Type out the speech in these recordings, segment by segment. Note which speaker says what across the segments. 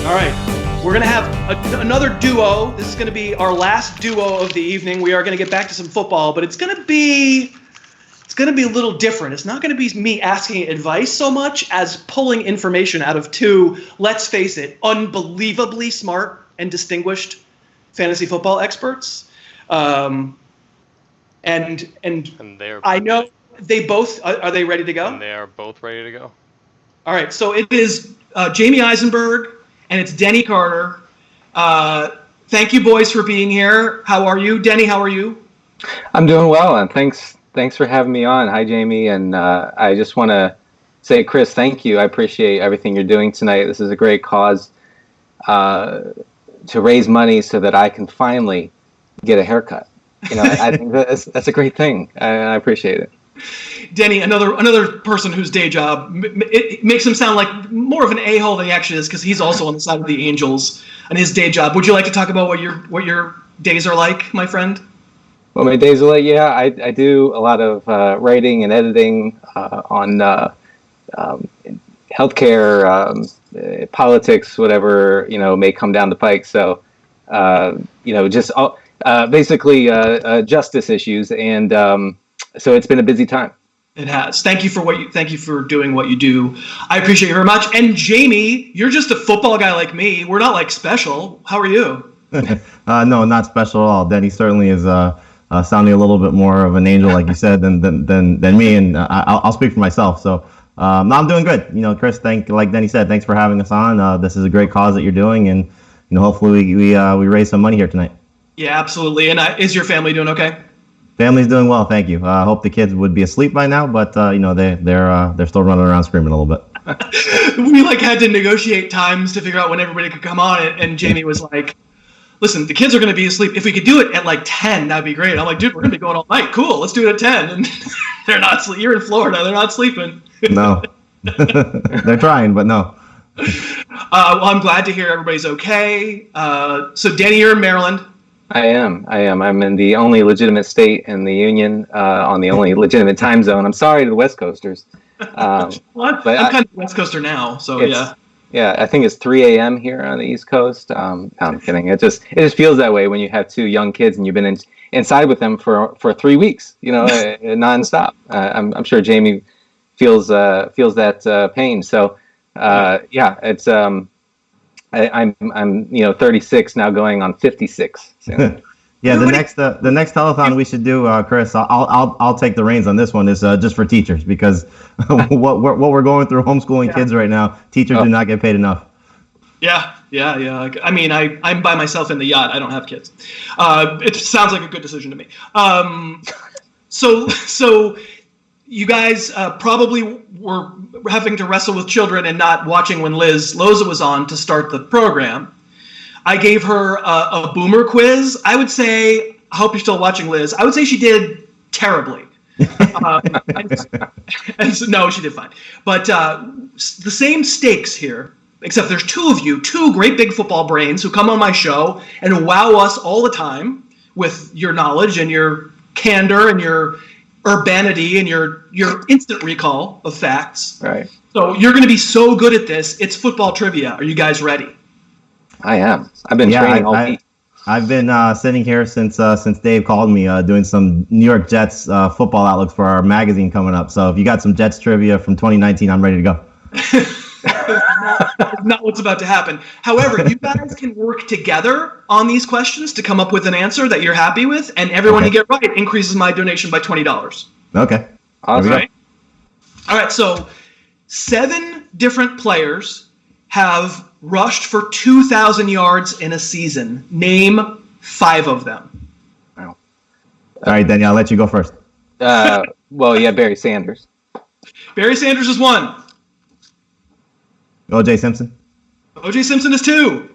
Speaker 1: All right. We're going to have another duo. This is going to be our last duo of the evening. We are going to get back to some football, but it's going to be a little different. It's not going to be me asking advice so much as pulling information out of two, let's face it, unbelievably smart and distinguished fantasy football experts. And I know they both are they ready to go?
Speaker 2: And they are both ready to go.
Speaker 1: All right. So it is Jamey Eisenberg and it's Denny Carter. Thank you, boys, for being here. How are you, Denny? How are you?
Speaker 3: I'm doing well, and thanks for having me on. Hi, Jamey, and I just want to say, Chris, thank you. I appreciate everything you're doing tonight. This is a great cause to raise money so that I can finally get a haircut. You know, I think that's a great thing. I appreciate it.
Speaker 1: Denny, another person whose day job, it makes him sound like more of an a-hole than he actually is, because he's also on the side of the Angels and his day job. Would you like to talk about what your days are like, my friend?
Speaker 3: Well, my days are like, I do a lot of writing and editing on healthcare, politics, whatever, may come down the pike. So, just basically justice issues. And so it's been a busy time.
Speaker 1: It has. Thank you for doing what you do. I appreciate you very much. And Jamey, you're just a football guy like me. We're not like special. How are you?
Speaker 4: No, not special at all. Denny certainly is sounding a little bit more of an angel, like you said, than me. And I'll speak for myself. So no, I'm doing good. Chris, like Denny said, thanks for having us on. This is a great cause that you're doing, and hopefully we raise some money here tonight.
Speaker 1: Yeah, absolutely. And is your family doing okay?
Speaker 4: Family's doing well, thank you. I hope the kids would be asleep by now, but they're still running around screaming a little bit.
Speaker 1: We had to negotiate times to figure out when everybody could come on, and Jamey was like, "Listen, the kids are going to be asleep. If we could do it at 10, that'd be great." I'm like, "Dude, we're going to be going all night. Cool, let's do it at 10." And they're not sleeping. You're in Florida. They're not sleeping.
Speaker 4: No, they're trying, but no.
Speaker 1: Well, I'm glad to hear everybody's okay. So, Denny, you're in Maryland.
Speaker 3: I am. I'm in the only legitimate state in the union, on the only legitimate time zone. I'm sorry to the West Coasters.
Speaker 1: But I'm kind of a West Coaster now, so yeah.
Speaker 3: Yeah, I think it's 3 a.m. here on the East Coast. No, I'm kidding. It just feels that way when you have two young kids and you've been inside with them for 3 weeks, nonstop. I'm sure Jamey feels that pain. So it's I'm 36 now, going on 56. So.
Speaker 4: Yeah, the next telethon we should do, Chris. I'll take the reins on this one. Is just for teachers, because what we're going through homeschooling kids right now, teachers do not get paid enough. Yeah.
Speaker 1: I mean, I'm by myself in the yacht. I don't have kids. It sounds like a good decision to me. So you guys probably were having to wrestle with children and not watching when Liz Loza was on to start the program. I gave her a boomer quiz. I would say, I hope you're still watching, Liz. I would say she did terribly. No, she did fine. But the same stakes here, except there's two of you, two great big football brains who come on my show and wow us all the time with your knowledge and your candor and your urbanity and your instant recall of facts.
Speaker 3: Right.
Speaker 1: So you're going to be so good at this. It's football trivia. Are you guys ready?
Speaker 3: I am. I've been training all week.
Speaker 4: I've been sitting here since Dave called me, doing some New York Jets football outlooks for our magazine coming up. So if you got some Jets trivia from 2019, I'm ready to go.
Speaker 1: Not what's about to happen. However, you guys can work together on these questions to come up with an answer that you're happy with, and everyone you get right increases my donation by $20.
Speaker 4: Okay.
Speaker 3: Awesome.
Speaker 1: All right. So 7 different players have rushed for 2,000 yards in a season. Name 5 of them.
Speaker 3: Wow.
Speaker 4: All right, Denny, I'll let you go first.
Speaker 3: Barry Sanders.
Speaker 1: Barry Sanders is 1.
Speaker 4: O.J. Simpson.
Speaker 1: O.J. Simpson is 2.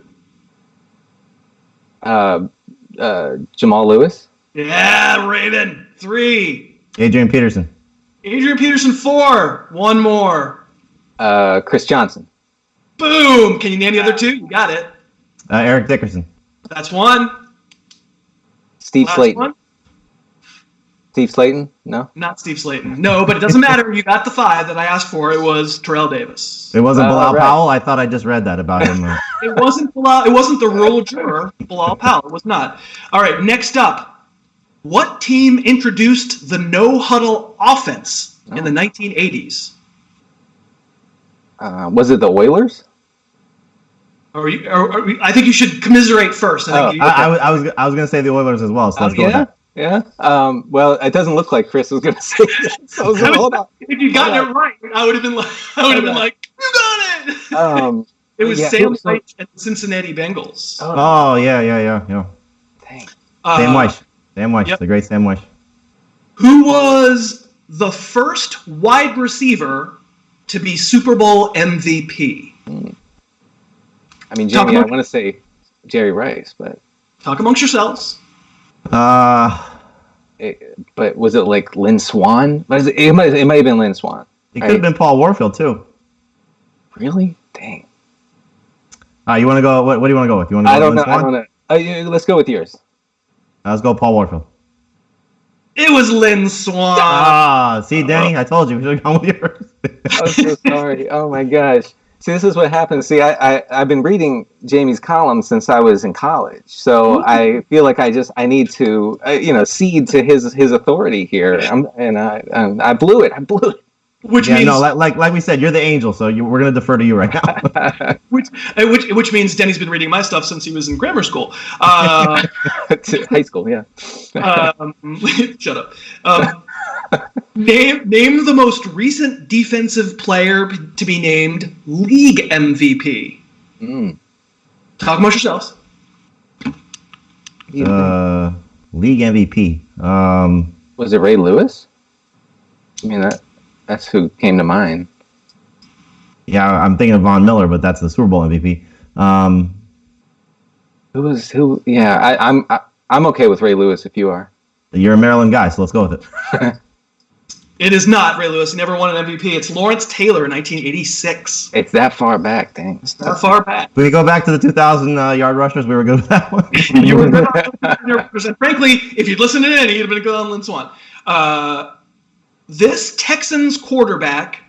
Speaker 3: Jamal Lewis.
Speaker 1: Yeah, Raven. 3.
Speaker 4: Adrian Peterson.
Speaker 1: Adrian Peterson, 4. 1 more.
Speaker 3: Chris Johnson.
Speaker 1: Boom. Can you name the other 2? You got it.
Speaker 4: Eric Dickerson.
Speaker 1: That's 1.
Speaker 3: Steve
Speaker 1: Last
Speaker 3: Slayton.
Speaker 1: one?
Speaker 3: Steve Slayton? No?
Speaker 1: Not Steve Slayton. No, but it doesn't matter. You got the 5 that I asked for. It was Terrell Davis.
Speaker 4: It wasn't Bilal Powell? I thought I just read that about him.
Speaker 1: It wasn't Bilal. It wasn't the rural juror, Bilal Powell. It was not. All right. Next up, what team introduced the no huddle offense in the 1980s?
Speaker 3: Was it the Oilers?
Speaker 1: I think you should commiserate first.
Speaker 4: I was gonna say the Oilers as well. So let's go with that.
Speaker 3: Yeah. Well, it doesn't look like Chris was gonna say that. So hold on.
Speaker 1: If you got it right, I would have been like, you got it. It was Sam White and the Cincinnati Bengals.
Speaker 4: Oh yeah.
Speaker 3: Dang.
Speaker 4: Sam Weiss, the great Sam Weiss.
Speaker 1: Who was the first wide receiver to be Super Bowl MVP?
Speaker 3: I mean, Jamie, I want to say Jerry Rice, but
Speaker 1: talk amongst yourselves.
Speaker 3: But was it like Lynn Swann? It might have been Lynn Swann.
Speaker 4: It could have been Paul Warfield too.
Speaker 3: Really? Dang.
Speaker 4: You want to go? What do you want to go with? You want to go? I don't know.
Speaker 3: Let's go with yours.
Speaker 4: Let's go Paul Warfield.
Speaker 1: It was Lynn Swann.
Speaker 4: See, Denny, I told you we should have gone with yours.
Speaker 3: I'm so sorry. Oh my gosh. See, this is what happens. See, I've been reading Jamie's column since I was in college, so I feel like I need to cede to his authority here. I blew it.
Speaker 1: Which means
Speaker 3: like
Speaker 4: we said, you're the angel, so we're gonna defer to you right now.
Speaker 1: which means Denny's been reading my stuff since he was in grammar school.
Speaker 3: High school, yeah.
Speaker 1: Shut up. Name the most recent defensive player to be named league MVP. Talk amongst yourselves.
Speaker 4: League MVP.
Speaker 3: Was it Ray Lewis? I mean that's who came to mind.
Speaker 4: Yeah, I'm thinking of Von Miller, but that's the Super Bowl MVP.
Speaker 3: Who? Yeah, I'm okay with Ray Lewis if you are.
Speaker 4: You're a Maryland guy, so let's go with it.
Speaker 1: It is not Ray Lewis. He never won an MVP. It's Lawrence Taylor in 1986.
Speaker 3: It's that far back, dang.
Speaker 1: It's that far back.
Speaker 4: Can we go back to the 2,000 yard rushers? We were good with that one.
Speaker 1: You were good. 100%. Frankly, if you'd listened to Denny, you'd have been good on Lynn Swann. This Texans quarterback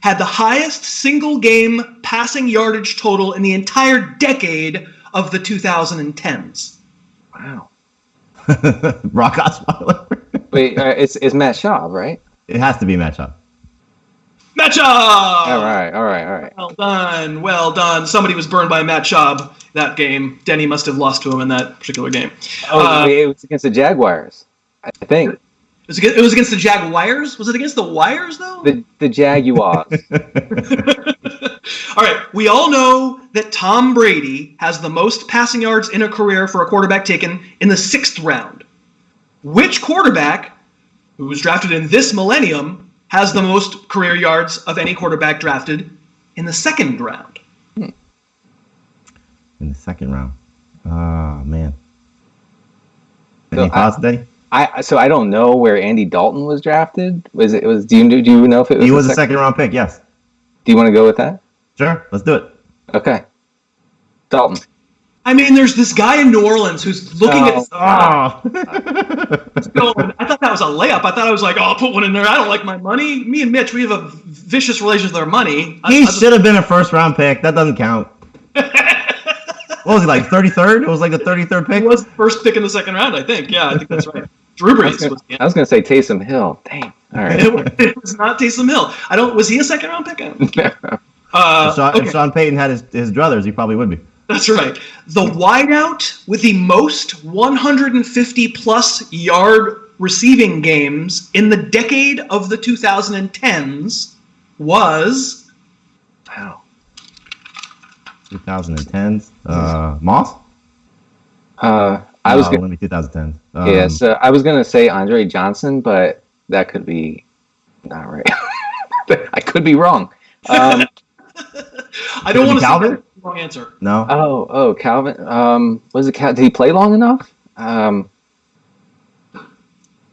Speaker 1: had the highest single-game passing yardage total in the entire decade of the 2010s.
Speaker 3: Wow.
Speaker 4: Brock Osweiler.
Speaker 3: Wait, it's Matt Schaub, right?
Speaker 4: It has to be Matt Schaub.
Speaker 1: Matt Schaub!
Speaker 3: All right.
Speaker 1: Well done. Somebody was burned by Matt Schaub that game. Denny must have lost to him in that particular game.
Speaker 3: It was against the Jaguars, I think.
Speaker 1: It was against the Jaguars? Was it against the Wires, though?
Speaker 3: The Jaguars.
Speaker 1: All right. We all know that Tom Brady has the most passing yards in a career for a quarterback taken in the 6th round. Which quarterback, who was drafted in this millennium, has the most career yards of any quarterback drafted in the 2nd round?
Speaker 4: In the 2nd round. Oh, man. Any thoughts, Denny?
Speaker 3: I don't know where Andy Dalton was drafted. Do you know if it was?
Speaker 4: He was a 2nd round pick. Yes.
Speaker 3: Do you want to go with that?
Speaker 4: Sure. Let's do it.
Speaker 3: Okay. Dalton.
Speaker 1: I mean, there's this guy in New Orleans who's looking at. I thought that was a layup. I thought I was like, I'll put one in there. I don't like my money. Me and Mitch, we have a vicious relationship with our money.
Speaker 4: He should have been a 1st round pick. That doesn't count. What was he, like 33rd? It was like the 33rd pick?
Speaker 1: He was the 1st pick in the 2nd round, I think. Yeah, I think that's right. Drew Brees was.
Speaker 3: I was going to say Taysom Hill. Dang. All right.
Speaker 1: It was not Taysom Hill. Was he a 2nd round pick?
Speaker 4: If Sean Payton had his druthers, he probably would be.
Speaker 1: That's right. The wideout with the most 150-plus yard receiving games in the decade of the 2010s was...
Speaker 3: Wow.
Speaker 4: 2010s. Moss?
Speaker 3: I was going
Speaker 4: to be 2010s.
Speaker 3: So I was going to say Andre Johnson, but that could be not right. I could be wrong.
Speaker 1: I don't want to
Speaker 4: Calvin?
Speaker 1: say the wrong answer.
Speaker 3: No. Oh, Calvin. Was it did he play long enough?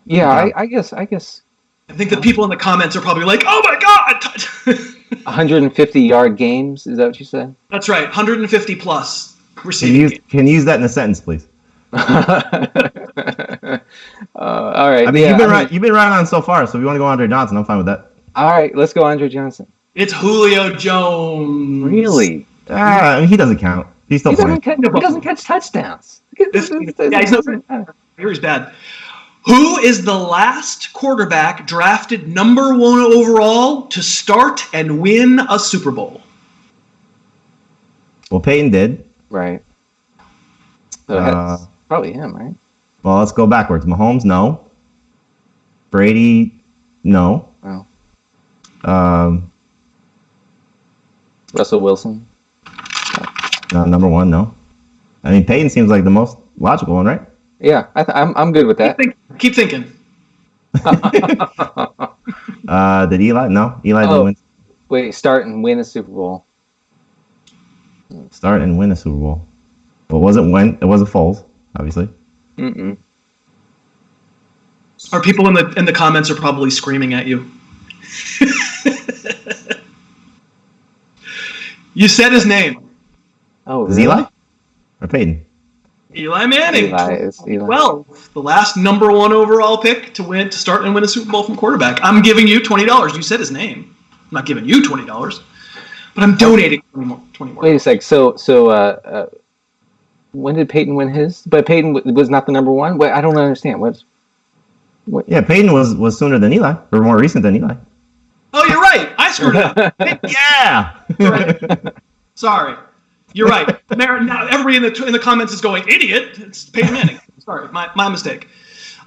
Speaker 3: Yeah, I guess.
Speaker 1: I think the people in the comments are probably like, "Oh my god!"
Speaker 3: 150-yard games. Is that what you said?
Speaker 1: That's right. 150 plus receiving.
Speaker 4: Can you use that in a sentence, please?
Speaker 3: All right.
Speaker 4: I mean, you've been right on so far. So if you want to go Andre Johnson, I'm fine with that.
Speaker 3: All right, let's go Andre Johnson.
Speaker 1: It's Julio Jones.
Speaker 3: Really?
Speaker 4: He doesn't count. He's still playing.
Speaker 3: He doesn't catch touchdowns.
Speaker 1: Yeah, he's bad. Who is the last quarterback drafted number 1 overall to start and win a Super Bowl?
Speaker 4: Well, Peyton did.
Speaker 3: Right. So that's probably him, right?
Speaker 4: Well, let's go backwards. Mahomes, no. Brady, no.
Speaker 3: Oh. Russell Wilson.
Speaker 4: Number 1, no. I mean, Peyton seems like the most logical one, right?
Speaker 3: Yeah, I'm good with that.
Speaker 1: Keep thinking.
Speaker 4: Did Eli? No, Eli didn't win.
Speaker 3: Wait, start and win a Super Bowl.
Speaker 4: Start and win a Super Bowl. Well, it wasn't Foles, obviously.
Speaker 3: Mm-mm.
Speaker 1: Our people in the comments are probably screaming at you. You said his name.
Speaker 3: Oh,
Speaker 4: is
Speaker 3: really?
Speaker 4: Eli or Peyton?
Speaker 1: Eli Manning.
Speaker 3: Eli.
Speaker 1: 12, the last number 1 overall pick to start and win a Super Bowl from quarterback. I'm giving you $20. You said his name. I'm not giving you $20, but I'm donating 20 more.
Speaker 3: Wait a sec. So, when did Peyton win his? But Peyton was not the number 1. Wait, I don't understand. What?
Speaker 4: Yeah, Peyton was sooner than Eli, or more recent than Eli.
Speaker 1: Oh, you're right. I screwed it up.
Speaker 4: Yeah.
Speaker 1: Right. Sorry. You're right. Now everybody in the comments is going, idiot. It's Peyton Manning. Sorry, my mistake.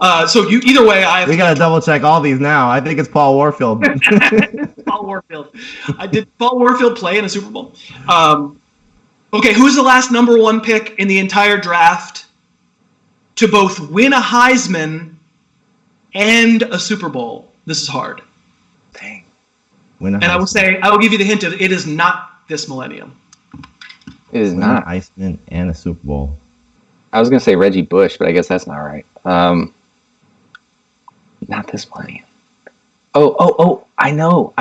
Speaker 1: So either way,
Speaker 4: we gotta double check all these now. I think it's Paul Warfield.
Speaker 1: Paul Warfield. Did Paul Warfield play in a Super Bowl? Okay, who's the last number 1 pick in the entire draft to both win a Heisman and a Super Bowl? This is hard.
Speaker 3: Dang.
Speaker 1: And I will give you the hint of it is not this millennium.
Speaker 3: It is not.
Speaker 4: Heisman and a Super Bowl.
Speaker 3: I was going to say Reggie Bush, but I guess that's not right. Not this millennium. Oh! I know.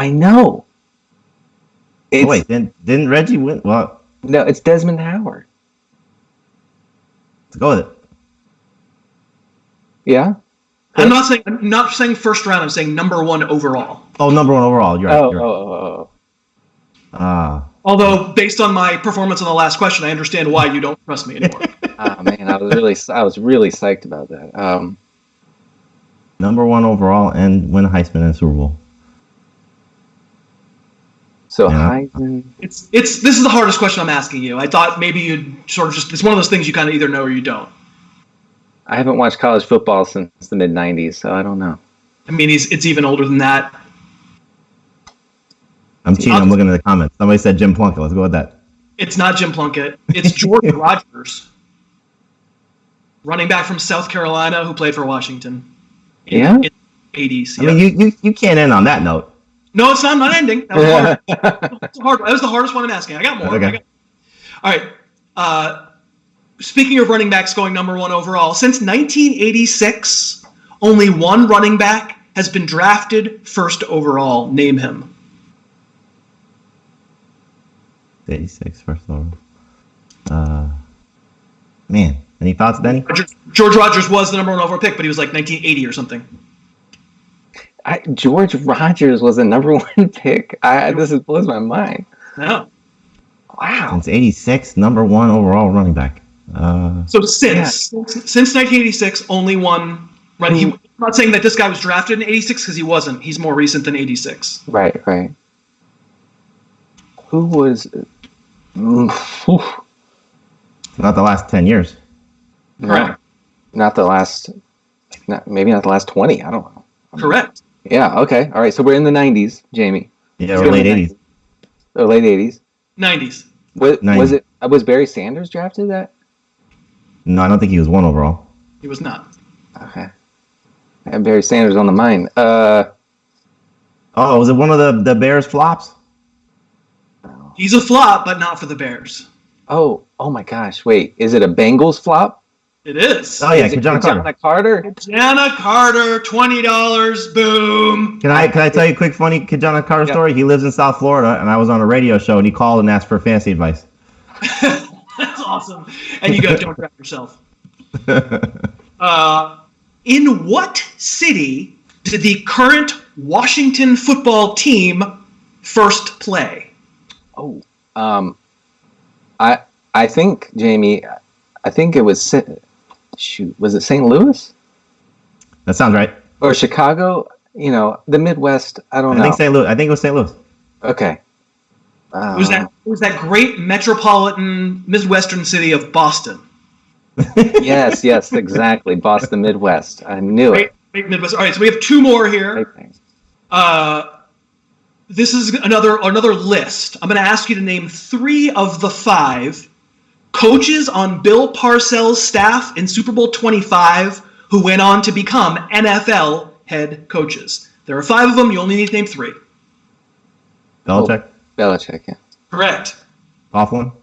Speaker 4: Wait, didn't Reggie win? Well,
Speaker 3: no, it's Desmond Howard.
Speaker 4: Let's go with it.
Speaker 3: Yeah.
Speaker 1: I'm not saying first round. I'm saying number 1 overall.
Speaker 4: Oh, number 1 overall. You're right.
Speaker 3: Oh.
Speaker 1: Although, based on my performance on the last question, I understand why you don't trust me anymore.
Speaker 3: Oh man, I was really psyched about that.
Speaker 4: Number 1 overall and win a Heisman and a Super Bowl.
Speaker 3: So Heisman.
Speaker 1: This is the hardest question I'm asking you. I thought maybe you'd sort of it's one of those things you kind of either know or you don't.
Speaker 3: I haven't watched college football since the mid '90s, so I don't know.
Speaker 1: I mean, it's even older than that.
Speaker 4: I'm cheating. I'm looking at the comments. Somebody said Jim Plunkett. Let's go with that.
Speaker 1: It's not Jim Plunkett. It's George Rogers, running back from South Carolina who played for Washington. In the 80s.
Speaker 4: I mean, you can't end on that note.
Speaker 1: No, it's not. I'm not ending. That was hard. That was the hardest one I'm asking. I got more.
Speaker 4: Okay.
Speaker 1: All right. Speaking of running backs going number 1 overall, since 1986, only 1 running back has been drafted first overall. Name him.
Speaker 4: 86 first overall. Man, any thoughts, Denny?
Speaker 1: George Rogers was the number 1 overall pick, but he was like 1980 or something.
Speaker 3: George Rogers was the number 1 pick. This blows my mind.
Speaker 1: No.
Speaker 3: Wow.
Speaker 4: Since 86, number 1 overall running back.
Speaker 1: So since 1986, only 1. Right. I'm not saying that this guy was drafted in 86 because he wasn't. He's more recent than 86.
Speaker 3: Right. Who was?
Speaker 4: Not the last 10 years.
Speaker 1: Correct.
Speaker 3: Not the last. Maybe not the last 20. I don't know.
Speaker 1: Correct.
Speaker 3: Yeah. Okay. All right. So we're in the 90s, Jamey.
Speaker 4: Yeah, or late 80s.
Speaker 3: Or late 80s.
Speaker 1: 90s.
Speaker 3: Was Barry Sanders drafted that?
Speaker 4: No, I don't think he was 1 overall.
Speaker 1: He was not.
Speaker 3: Okay. I had Barry Sanders on the mind.
Speaker 4: Was it one of the Bears flops?
Speaker 1: He's a flop, but not for the Bears.
Speaker 3: Oh my gosh. Wait, is it a Bengals flop?
Speaker 1: It is.
Speaker 4: Oh yeah, Ki-Jana Carter.
Speaker 1: Ki-Jana Carter, $20. Boom.
Speaker 4: Can I tell you a quick funny Ki-Jana Carter story? He lives in South Florida, and I was on a radio show, and he called and asked for fantasy advice.
Speaker 1: That's awesome. And you go, don't draft yourself. In what city did the current Washington football team first play?
Speaker 3: I I think, Jamie, it was, was it St. Louis?
Speaker 4: That sounds right.
Speaker 3: Or Chicago? You know, the Midwest, I don't know.
Speaker 4: I think St. Louis. I think it was St. Louis.
Speaker 3: Okay.
Speaker 1: It was that great metropolitan Midwestern city of Boston.
Speaker 3: yes, exactly. Boston, Midwest. I knew it.
Speaker 1: Great Midwest. All right, so we have two more here. This is another list. I'm going to ask you to name 3 of the 5 coaches on Bill Parcells' staff in Super Bowl 25 who went on to become NFL head coaches. There are 5 of them. You only need to name 3.
Speaker 4: Belichick.
Speaker 3: Belichick, yeah.
Speaker 1: Correct.
Speaker 4: Coughlin.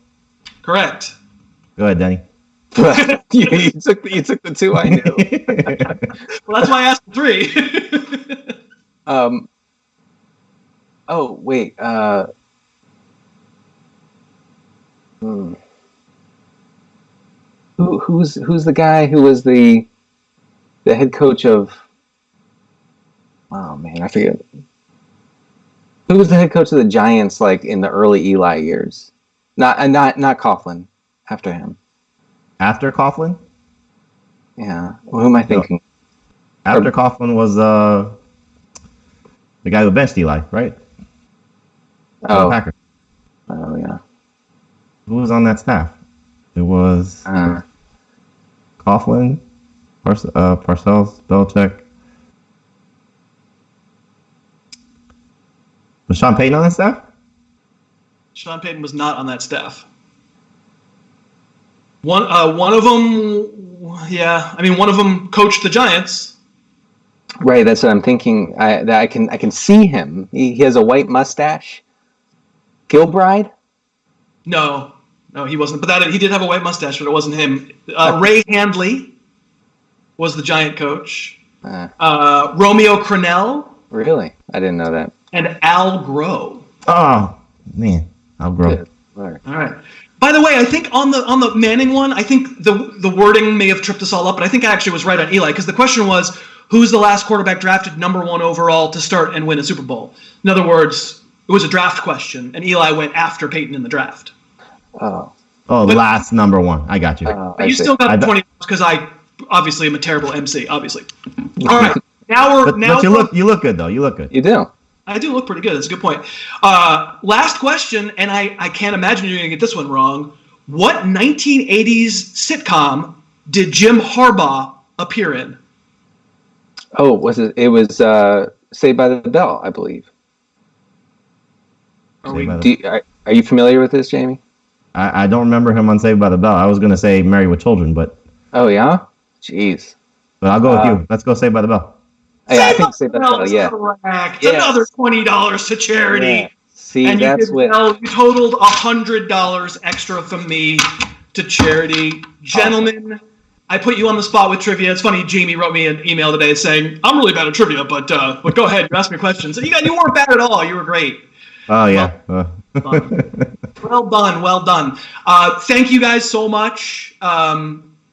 Speaker 1: Correct.
Speaker 4: Go ahead, Denny.
Speaker 3: you took the 2 I knew.
Speaker 1: Well, that's why I asked 3.
Speaker 3: Oh wait. Who's the guy who was the head coach of? Oh man, I forget. Who was the head coach of the Giants like in the early Eli years? Not Coughlin. After him.
Speaker 4: After Coughlin?
Speaker 3: Yeah. Well, who am I thinking?
Speaker 4: After Coughlin was the guy who benched Eli, right?
Speaker 3: Oh.
Speaker 4: Packers.
Speaker 3: Oh yeah.
Speaker 4: Who was on that staff? It was Coughlin, Parcells, Belichick. Was Sean Payton on that staff?
Speaker 1: Sean Payton was not on that staff. One of them, yeah. I mean, one of them coached the Giants.
Speaker 3: Right, that's what I'm thinking. I can see him. He has a white mustache. Gilbride?
Speaker 1: No, he wasn't. But he did have a white mustache, but it wasn't him. Ray Handley was the Giant coach. Romeo Crennel.
Speaker 3: Really? I didn't know that.
Speaker 1: And Al Groh.
Speaker 4: Oh man, Al Groh.
Speaker 1: All right. By the way, I think on the Manning one, I think the wording may have tripped us all up, but I think I actually was right on Eli because the question was, who's the last quarterback drafted number 1 overall to start and win a Super Bowl? In other words, it was a draft question, and Eli went after Peyton in the draft.
Speaker 3: Oh,
Speaker 4: last number 1. I got you.
Speaker 1: But you still got the 20 because I obviously am a terrible MC. Obviously. All right. But
Speaker 4: you look good though. You look good.
Speaker 3: You do.
Speaker 1: I do look pretty good. That's a good point. Last question, and I can't imagine you're going to get this one wrong. What 1980s sitcom did Jim Harbaugh appear in?
Speaker 3: Oh, was it? It was Saved by the Bell, I believe. Are you familiar with this, Jamie?
Speaker 4: I don't remember him on Saved by the Bell. I was going to say Married with Children, but.
Speaker 3: Oh yeah, jeez.
Speaker 4: But I'll go with you. Let's go Saved by the Bell.
Speaker 3: Yeah, I think Saved by the Bell. Yeah.
Speaker 1: Correct. Yes. Another $20 to charity.
Speaker 3: Yeah. See,
Speaker 1: and
Speaker 3: that's
Speaker 1: you totaled $100 extra from me to charity, gentlemen. I put you on the spot with trivia. It's funny. Jamie wrote me an email today saying, "I'm really bad at trivia, but go ahead, you ask me questions." And you weren't bad at all. You were great.
Speaker 4: Oh yeah.
Speaker 1: Well done. Thank you guys so much.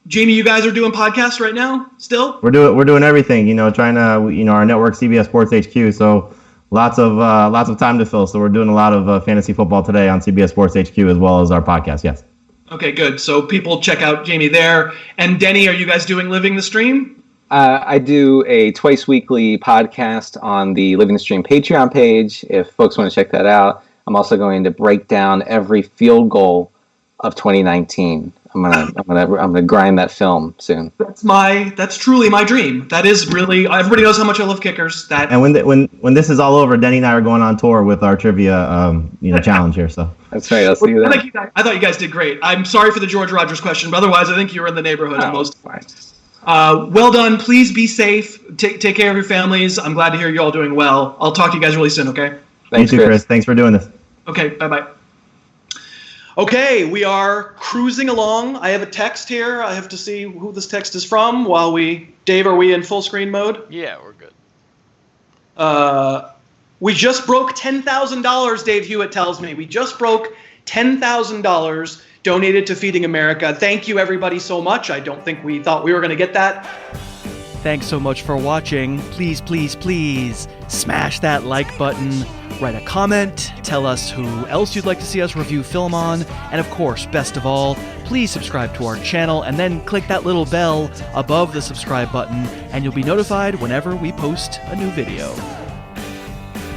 Speaker 1: Jamie, you guys are doing podcasts right now still? We're
Speaker 4: doing everything, trying to, our network, CBS Sports HQ. So lots of time to fill. So we're doing a lot of fantasy football today on CBS Sports HQ as well as our podcast. Yes.
Speaker 1: Okay, good. So people check out Jamie there. And Denny, are you guys doing Living the Stream?
Speaker 3: I do a twice weekly podcast on the Living the Stream Patreon page. If folks want to check that out, I'm also going to break down every field goal of 2019. I'm gonna grind that film soon.
Speaker 1: That's truly my dream. That is really, everybody knows how much I love kickers.
Speaker 4: And when this is all over, Denny and I are going on tour with our trivia challenge here. So
Speaker 3: that's right. I'll see you then.
Speaker 1: I thought you guys did great. I'm sorry for the George Rogers question, but otherwise I think you were in the neighborhood most.
Speaker 3: Fine.
Speaker 1: Well done. Please be safe. Take care of your families. I'm glad to hear you all doing well. I'll talk to you guys really soon. Okay.
Speaker 3: Thanks,
Speaker 4: you too, Chris. Thanks for doing this.
Speaker 1: Okay. Bye. Okay, we are cruising along. I have a text here. I have to see who this text is from Dave, are we in full screen mode?
Speaker 2: Yeah, we're good.
Speaker 1: We just broke $10,000, Dave Hewitt tells me. We just broke $10,000 donated to Feeding America. Thank you, everybody, so much. I don't think we thought we were going to get that.
Speaker 5: Thanks so much for watching. Please, please, please smash that like button.
Speaker 2: write a comment, tell us who else you'd like to see us review film on, and of course, best of all, please subscribe to our channel and then click that little bell above the subscribe button and you'll be notified whenever we post a new video.